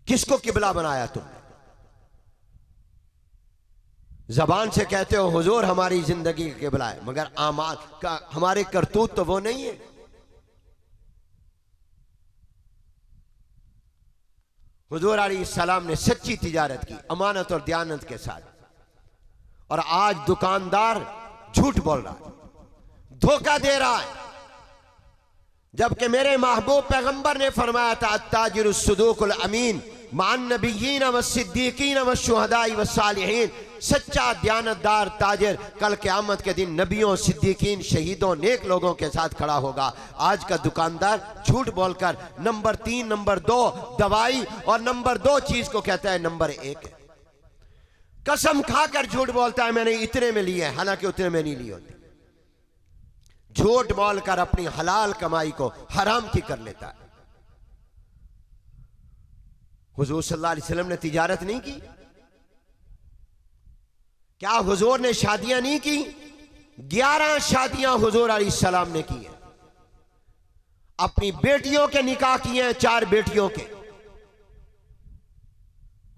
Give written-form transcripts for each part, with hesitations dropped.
किसको किबला बनाया तुमने? जबान से कहते हो हुजूर हमारी जिंदगी का किबला है, मगर आमाल का हमारे करतूत तो वो नहीं है। हुजूर अलैहिस्सलाम ने सच्ची तिजारत की अमानत और दयानत के साथ, और आज दुकानदार झूठ बोल रहा है, धोखा दे रहा है, जबकि मेरे महबूब पैगंबर ने फरमाया था अत्ताजिरु सदूकुल अमीन मान नबिय्यीन व सिद्दीकीन व शुहदाई व सालिहीन। सच्चा दयानतदार ताजिर कल क़यामत के दिन नबियों, सिद्दीकीन, शहीदों, नेक लोगों के साथ खड़ा होगा। आज का दुकानदार झूठ बोलकर नंबर 3, नंबर 2 दवाई और नंबर 2 चीज को कहता है नंबर 1। कसम खाकर झूठ बोलता है मैंने इतने में ली है, हालांकि उतने में नहीं ली होती। झूठ बोलकर अपनी हलाल कमाई को हराम की कर लेता है। हुजूर सल्लल्लाहु अलैहि वसल्लम ने तिजारत नहीं की? क्या हुजूर ने शादियां नहीं की? 11 शादियां हुजूर अलैहिस्सलाम ने की हैं। अपनी बेटियों के निकाह किए हैं, 4 बेटियों के।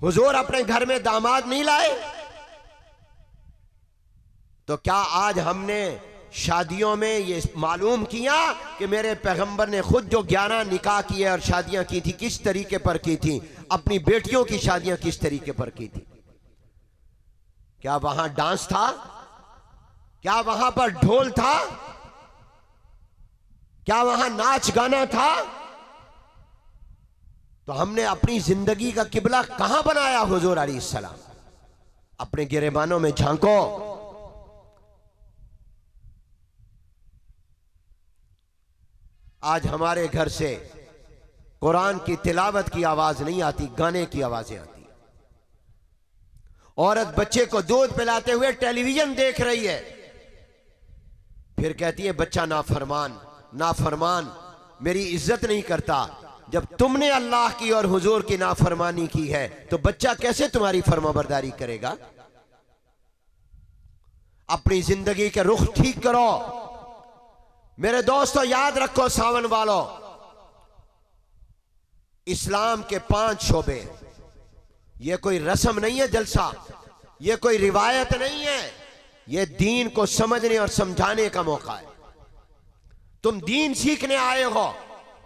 हुजूर अपने घर में दामाद नहीं लाए? तो क्या आज हमने शादियों में ये मालूम किया कि मेरे पैगंबर ने खुद जो 11 निकाह किए और शादियां की थी किस तरीके पर की थी, अपनी बेटियों की शादियां किस तरीके पर की थी? क्या वहां डांस था? क्या वहां पर ढोल था? क्या वहां नाच गाना था? तो हमने अपनी जिंदगी का किबला कहां बनाया हुजूर अलैहिस्सलाम? अपने गिरेबानों में झांको। आज हमारे घर से कुरान की तिलावत की आवाज नहीं आती, गाने की आवाजें आती। औरत बच्चे को दूध पिलाते हुए टेलीविजन देख रही है, फिर कहती है बच्चा नाफरमान, नाफरमान मेरी इज्जत नहीं करता। जब तुमने अल्लाह की और हुजूर की नाफरमानी की है तो बच्चा कैसे तुम्हारी फरमाबरदारी करेगा? अपनी जिंदगी के रुख ठीक करो। मेरे दोस्तों याद रखो, सावन वालों, इस्लाम के 5 शोबे। ये कोई रस्म नहीं है, जलसा, ये कोई रिवायत नहीं है, ये दीन को समझने और समझाने का मौका है। तुम दीन सीखने आए हो,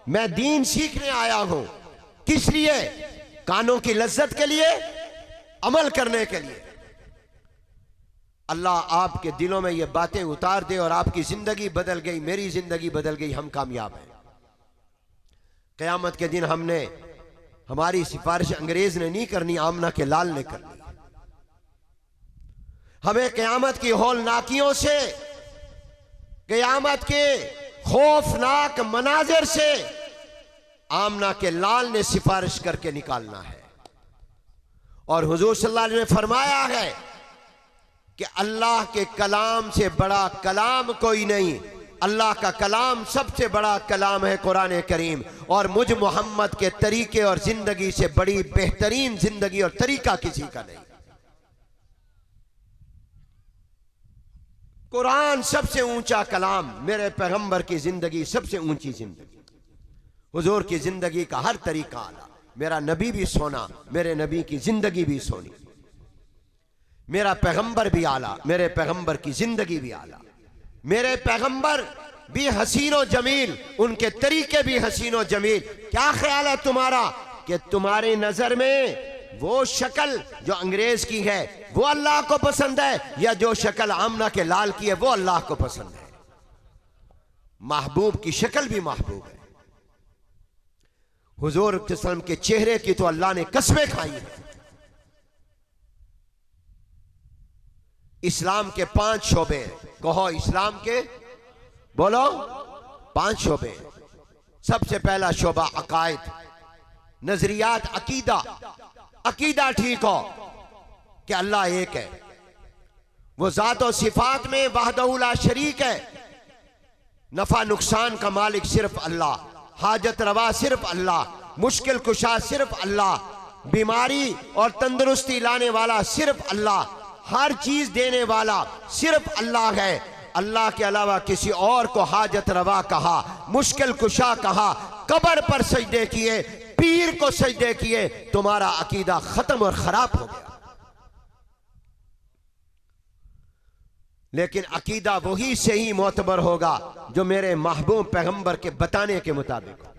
मैं दीन सीखने आया हूं। किस लिए? कानों की लज्जत के लिए, अमल करने के लिए। अल्लाह आपके दिलों में ये बातें उतार दे और आपकी जिंदगी बदल गई, मेरी जिंदगी बदल गई, हम कामयाब हैं। क़यामत के दिन हमने हमारी सिफारिश अंग्रेज ने नहीं करनी, आमना के लाल ने करनी। हमें क़यामत की हौलनाकियों से, क़यामत के खौफनाक मनाजिर से आमना के लाल ने सिफारिश करके निकालना है। और हुजूर सल्लल्लाहु अलैहि वसल्लम ने फरमाया है कि अल्लाह के कलाम से बड़ा कलाम कोई नहीं। अल्लाह का कलाम सबसे बड़ा कलाम है कुरान करीम, और मुझ मोहम्मद के तरीके और जिंदगी से बड़ी बेहतरीन जिंदगी और तरीका किसी का नहीं। कुरान सबसे ऊंचा कलाम, मेरे पैगंबर की जिंदगी सबसे ऊंची जिंदगी, हुजूर की जिंदगी का हर तरीका आला। मेरा नबी भी सोना, मेरे नबी की जिंदगी भी सोनी, मेरा पैगंबर भी आला, मेरे पैगंबर की जिंदगी भी आला, मेरे पैगंबर भी हसीनो जमील, उनके तरीके भी हसीनो जमील। क्या ख्याल है तुम्हारा कि तुम्हारी नजर में वो शक्ल जो अंग्रेज की है वो अल्लाह को पसंद है, या जो शक्ल आमना के लाल की है वो अल्लाह को पसंद है? महबूब की शक्ल भी महबूब है। हुजूर सल्लल्लाहु अलैहि वसल्लम के चेहरे की तो अल्लाह ने कसमें खाई है। इस्लाम के 5 शोबे, कहो इस्लाम के, बोलो 5 शोबे। सबसे पहला शोबा अकायद, नजरियात, अकीदा। अकीदा ठीक हो कि अल्लाह एक है, वो जात और सिफात में वहदहू ला शरीक है, नफा नुकसान का मालिक सिर्फ अल्लाह, हाजत रवा सिर्फ अल्लाह, मुश्किल कुशा सिर्फ अल्लाह, बीमारी और तंदुरुस्ती लाने वाला सिर्फ अल्लाह, हर चीज देने वाला सिर्फ अल्लाह है। अल्लाह के अलावा किसी और को हाजत रवा कहा, मुश्किल कुशा कहा, कब्र पर सजदे किए, पीर को सजदे किए, तुम्हारा अकीदा खत्म और खराब हो गया। लेकिन अकीदा वही सही मोतबर होगा जो मेरे महबूब पैगंबर के बताने के मुताबिक हो।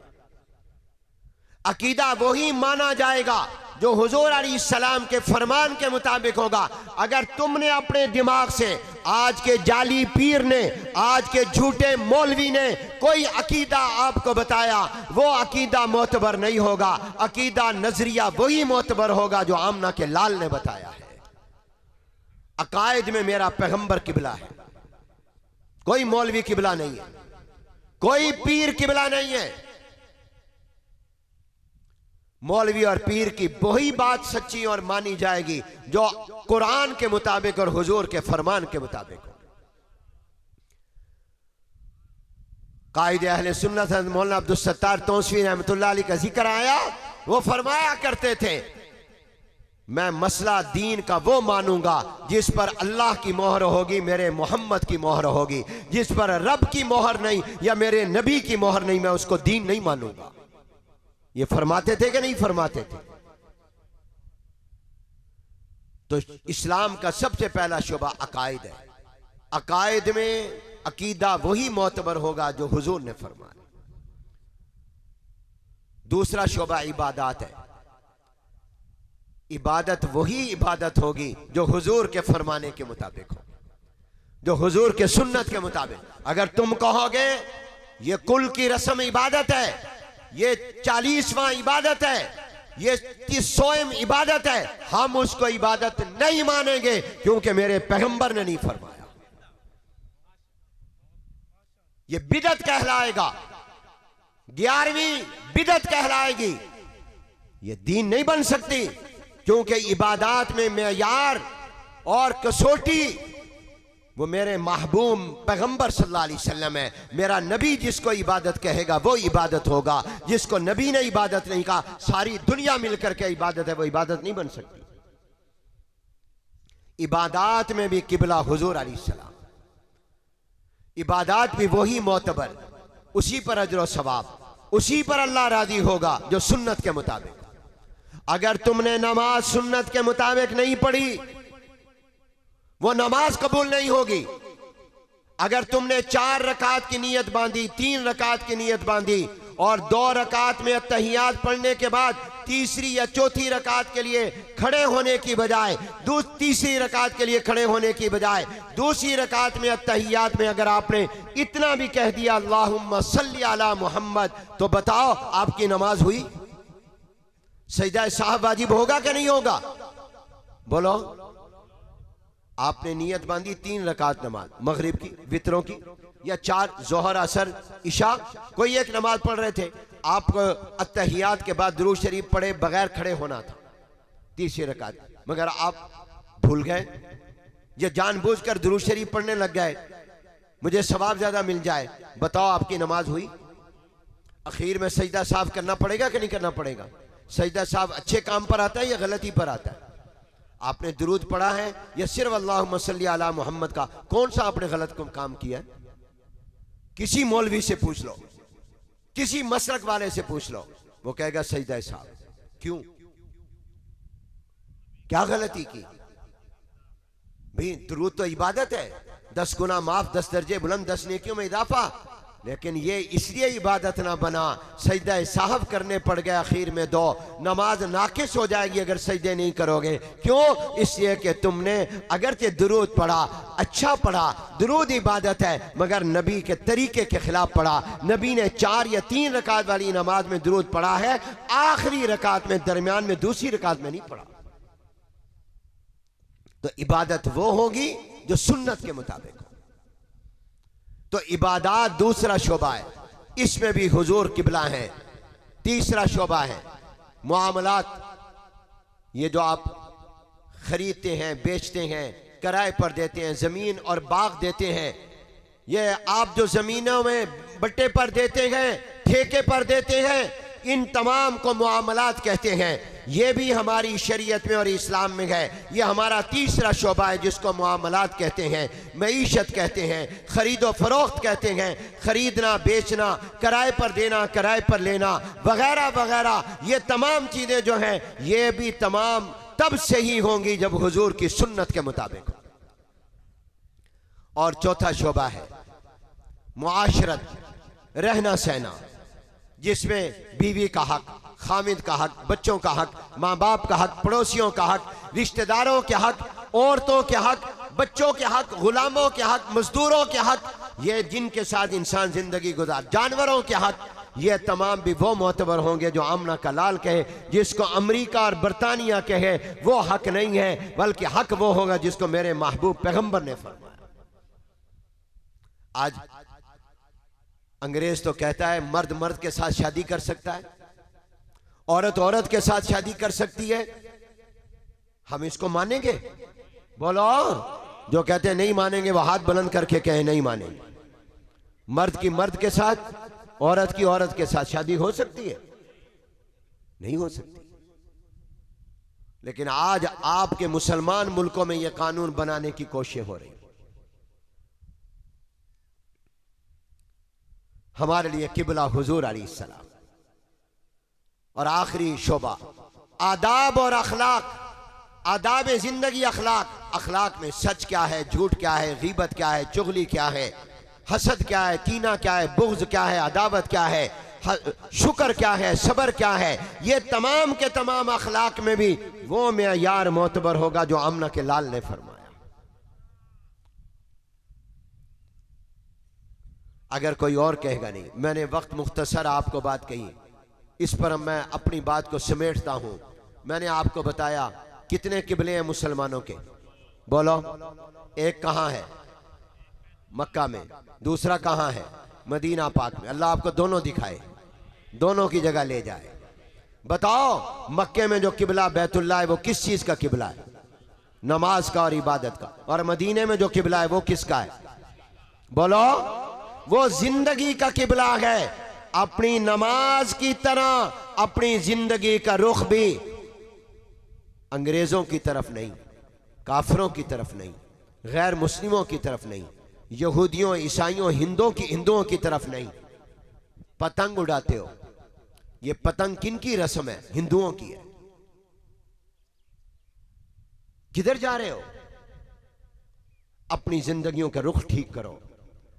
अकीदा वही माना जाएगा जो हुजूर अलैहिस्सलाम के फरमान के मुताबिक होगा। अगर तुमने अपने दिमाग से, आज के जाली पीर ने, आज के झूठे मौलवी ने कोई अकीदा आपको बताया, वो अकीदा मोतबर नहीं होगा। अकीदा नजरिया वही मोतबर होगा जो आमना के लाल ने बताया है। अकायद में मेरा पैगंबर किबला है, कोई मौलवी किबला नहीं है, कोई पीर किबला नहीं है। मौलवी और पीर की वही बात सच्ची और मानी जाएगी जो कुरान के मुताबिक और हुजूर के फरमान के मुताबिक हो। कायदे अहले सुन्नत मौलाना अब्दुल सत्तार तौसीफी रहमतुल्लाह अलैह का जिक्र आया। वो फरमाया करते थे, मैं मसला दीन का वो मानूंगा जिस पर अल्लाह की मोहर होगी, मेरे मोहम्मद की मोहर होगी। जिस पर रब की मोहर नहीं या मेरे नबी की मोहर नहीं, मैं उसको दीन नहीं मानूंगा। ये फरमाते थे कि नहीं फरमाते थे? तो इस्लाम का सबसे पहला शुबा अकायद है। अकायद में अकीदा वही मोतबर होगा जो हुजूर ने फरमाया। दूसरा शुबा इबादत है। इबादत वही इबादत होगी जो हुजूर के फरमाने के मुताबिक हो, जो हुजूर के सुन्नत के मुताबिक। अगर तुम कहोगे ये कुल की रस्म इबादत है, ये 40वां इबादत है, ये 30वां इबादत है, हम उसको इबादत नहीं मानेंगे क्योंकि मेरे पैगंबर ने नहीं फरमाया। ये बिदत कहलाएगा, 11वीं बिदत कहलाएगी। ये दीन नहीं बन सकती क्योंकि इबादत में मेयार और कसौटी वो मेरे महबूब पैगंबर सल्लल्लाहु अलैहि वसल्लम है। मेरा नबी जिसको इबादत कहेगा वो इबादत होगा। जिसको नबी ने इबादत नहीं कहा, सारी दुनिया मिलकर के इबादत है, वो इबादत नहीं बन सकती। इबादत में भी किबला हुजूर अलैहिस्सलाम, इबादत भी वही मोतबर, उसी पर अजर और सवाब, उसी पर अल्लाह राजी होगा जो सुन्नत के मुताबिक। अगर तुमने नमाज सुन्नत के मुताबिक नहीं पढ़ी, वो नमाज कबूल नहीं होगी। अगर तुमने 4 रकात की नीयत बांधी, 3 रकात की नीयत बांधी और 2 रकात में अत्तहियात पढ़ने के बाद तीसरी या चौथी रकात के लिए खड़े होने की बजाय, तीसरी रकात के लिए खड़े होने की बजाय दूसरी रकात में अत्तहियात में अगर आपने इतना भी कह दिया अल्लाहुम्मा सल्ली अला मुहम्मद, तो बताओ आपकी नमाज हुई? सजदा साहब वाजिब होगा कि नहीं होगा? बोलो। आपने नियत बांधी 3 रकात नमाज, मगरिब की, वित्रों की, या 4 जोहर असर इशा, कोई एक नमाज पढ़ रहे थे। आपको अत्तहियात के बाद दुरूद शरीफ पढ़े बगैर खड़े होना था तीसरी रकात, मगर आप भूल गए या जानबूझकर दुरूद शरीफ पढ़ने लग गए, मुझे सवाब ज्यादा मिल जाए। बताओ आपकी नमाज हुई? आखिर में सजदा साफ करना पड़ेगा कि नहीं करना पड़ेगा? सजदा साफ अच्छे काम पर आता है या गलती पर आता है? आपने दुरूद पढ़ा है या सिर्फ अल्लाहुम्मा सल्ली अला मुहम्मद का कौन सा आपने गलत काम किया? किसी मौलवी से पूछ लो, किसी मसलक वाले से पूछ लो, वो कहेगा सजदा साहब। क्यों? क्या गलती की? भाई दुरूद तो इबादत है, 10 गुना माफ, 10 दर्जे बुलंद, 10 नेकियों में इजाफा। लेकिन ये इसलिए इबादत ना बना, सजदा साहब करने पड़ गए आखिर में 2, नमाज नाकिस हो जाएगी अगर सजदे नहीं करोगे। क्यों? इसलिए कि तुमने अगरचे दुरूद पढ़ा, अच्छा पढ़ा, दुरूद इबादत है, मगर नबी के तरीके के खिलाफ पढ़ा। नबी ने 4 या 3 रकात वाली नमाज में दुरूद पढ़ा है, आखिरी रकात में, दरमियान में दूसरी रकात में नहीं पढ़ा। तो इबादत वो होगी जो सुन्नत के मुताबिक हो। तो इबादत दूसरा शोबा है, इसमें भी हुजूर किबला है। तीसरा शोबा है मुआमलात, ये जो आप खरीदते हैं, बेचते हैं, किराए पर देते हैं, जमीन और बाग देते हैं, ये आप जो जमीनों में बट्टे पर देते हैं, ठेके पर देते हैं, इन तमाम को मुआमलात कहते हैं। ये भी हमारी शरीयत में और इस्लाम में है। ये हमारा तीसरा शोबा है जिसको मुआमलात कहते हैं, मईशत कहते हैं, खरीदो फरोख्त कहते हैं, खरीदना बेचना, किराए पर देना, किराए पर लेना वगैरह वगैरह। ये तमाम चीज़ें जो हैं ये भी तमाम तब सही होंगी जब हुजूर की सुन्नत के मुताबिक। और चौथा शोबा है मुआशरत, रहना सहना, जिसमें बीवी का हक, खामिद का हक, बच्चों का हक, माँ बाप का हक, पड़ोसियों का हक, रिश्तेदारों के हक, औरतों के हक, बच्चों के हक, गुलामों के हक, मजदूरों के हक, ये जिनके साथ इंसान जिंदगी गुजार, जानवरों के हक, ये तमाम भी वो मोतबर होंगे जो आमना का लाल कहे। जिसको अमेरिका और बरतानिया कहे वो हक नहीं है, बल्कि हक वो होगा जिसको मेरे महबूब पैगंबर ने फरमाया। आज अंग्रेज तो कहता है मर्द मर्द के साथ शादी कर सकता है, औरत औरत के साथ शादी कर सकती है। हम इसको मानेंगे? बोलो। जो कहते हैं नहीं मानेंगे वो हाथ बुलंद करके कहे नहीं मानेंगे। मर्द की मर्द के साथ, औरत की औरत के साथ शादी हो सकती है? नहीं हो सकती। लेकिन आज आपके मुसलमान मुल्कों में यह कानून बनाने की कोशिश हो रही है। हमारे लिए किबला हुजूर अलैहिस्सलाम। और आखिरी शोबा आदाब और अखलाक, आदाब जिंदगी, अखलाक। अखलाक में सच क्या है, झूठ क्या है, गीबत क्या है, चुगली क्या है, हसद क्या है, कीना क्या है, बुग़्ज़ क्या है, अदावत क्या है, शुक्र क्या है, सब्र क्या है। ये तमाम के तमाम अखलाक में भी वो मेयार मोतबर होगा जो आमना के लाल ने फरमाया। अगर कोई और कहेगा नहीं, मैंने वक्त मुख्तसर आपको बात कही, इस पर मैं अपनी बात को समेटता हूं। मैंने आपको बताया कितने किबले हैं मुसलमानों के, बोलो। एक कहां है? मक्का में। दूसरा कहां है? मदीना पाक में। अल्लाह आपको दोनों दिखाए, दोनों की जगह ले जाए। बताओ मक्के में जो किबला बैतुल्लाह है वो किस चीज का किबला है? नमाज का और इबादत का। और मदीने में जो किबला है वो किसका है? बोलो। वो जिंदगी का किबला है। अपनी नमाज की तरह अपनी जिंदगी का रुख भी अंग्रेजों की तरफ नहीं, काफिरों की तरफ नहीं, गैर मुस्लिमों की तरफ नहीं, यहूदियों, ईसाइयों, हिंदुओं की तरफ नहीं। पतंग उड़ाते हो, ये पतंग किन की रस्म है? हिंदुओं की है। किधर जा रहे हो? अपनी जिंदगियों का रुख ठीक करो।